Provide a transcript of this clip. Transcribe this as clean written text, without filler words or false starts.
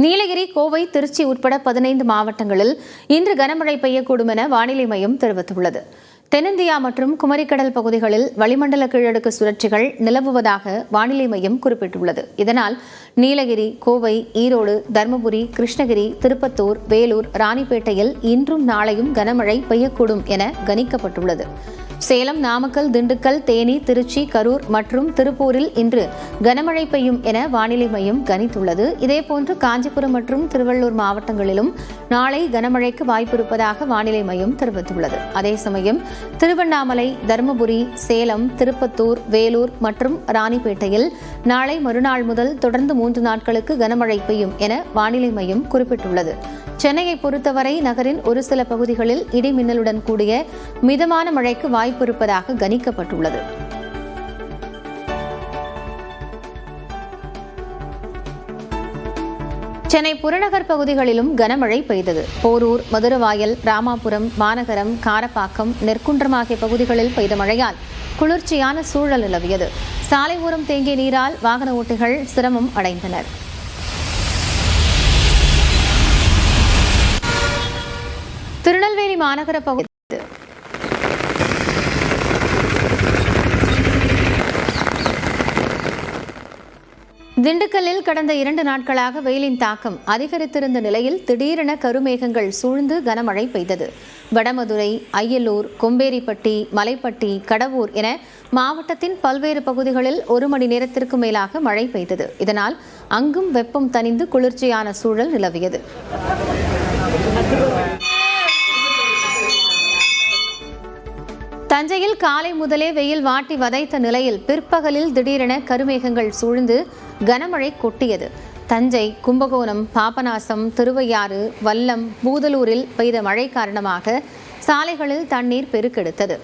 நீலகிரி, கோவை, திருச்சி உட்பட 15 மாவட்டங்களில் இன்று கனமழை பெய்யக்கூடும் என வானிலை மையம் தெரிவித்துள்ளது. தென்னிந்தியா மற்றும் குமரிக்கடல் பகுதிகளில் வளிமண்டல கீழடுக்கு சுழற்சிகள் நிலவுவதாக வானிலை மையம் குறிப்பிட்டுள்ளது. இதனால் நீலகிரி, கோவை, ஈரோடு, தருமபுரி, கிருஷ்ணகிரி, திருப்பத்தூர், வேலூர், ராணிப்பேட்டையில் இன்றும் நாளையும் கனமழை பெய்யக்கூடும் என கணிக்கப்பட்டுள்ளது. சேலம், நாமக்கல், திண்டுக்கல், தேனி, திருச்சி, கரூர் மற்றும் திருப்பூரில் இன்று கனமழை பெய்யும் என வானிலை மையம் கணித்துள்ளது. இதேபோன்று காஞ்சிபுரம் மற்றும் திருவள்ளூர் மாவட்டங்களிலும் நாளை கனமழைக்கு வாய்ப்பிருப்பதாக வானிலை மையம் தெரிவித்துள்ளது. அதே சமயம் திருவண்ணாமலை, தருமபுரி, சேலம், திருப்பத்தூர், வேலூர் மற்றும் ராணிப்பேட்டையில் நாளை மறுநாள் முதல் தொடர்ந்து 3 நாட்களுக்கு கனமழை பெய்யும் என வானிலை மையம் குறிப்பிட்டுள்ளது. சென்னையை பொறுத்தவரை நகரின் ஒரு சில பகுதிகளில் இடி மின்னலுடன் கூடிய மிதமான மழைக்கு வாய்ப்பு இருப்பதாக கணிக்கப்பட்டுள்ளது. சென்னை புறநகர் பகுதிகளிலும் கனமழை பெய்தது. போரூர், மதுரவாயல், ராமாபுரம், மாநகரம், காரப்பாக்கம், நெற்குன்றம் ஆகிய பகுதிகளில் பெய்த மழையால் குளிர்ச்சியான சூழல் நிலவியது. சாலை ஓரம் தேங்கிய நீரால் வாகன ஓட்டிகள் சிரமம் அடைந்தனர். திருநெல்வேலி மாநகர பகுதி திண்டுக்கல்லில் கடந்த 2 நாட்களாக வெயிலின் தாக்கம் அதிகரித்திருந்த நிலையில் திடீரென கருமேகங்கள் சூழ்ந்து கனமழை பெய்தது. வடமதுரை, அய்யலூர், கொம்பேரிப்பட்டி, மலைப்பட்டி, கடவூர் என மாவட்டத்தின் பல்வேறு பகுதிகளில் 1 மணி நேரத்திற்கு மேலாக மழை பெய்தது. இதனால் அங்கும் வெப்பம் தணிந்து குளிர்ச்சியான சூழல் நிலவியது. தஞ்சையில் காலை முதலே வெயில் வாட்டி வதைத்த நிலையில் பிற்பகலில் திடீரென கருமேகங்கள் சூழ்ந்து கனமழை கொட்டியது. தஞ்சை, கும்பகோணம், பாபநாசம், திருவையாறு, வல்லம், பூதலூரில் பெய்த மழை காரணமாக சாலைகளில் தண்ணீர் பெருக்கெடுத்தது.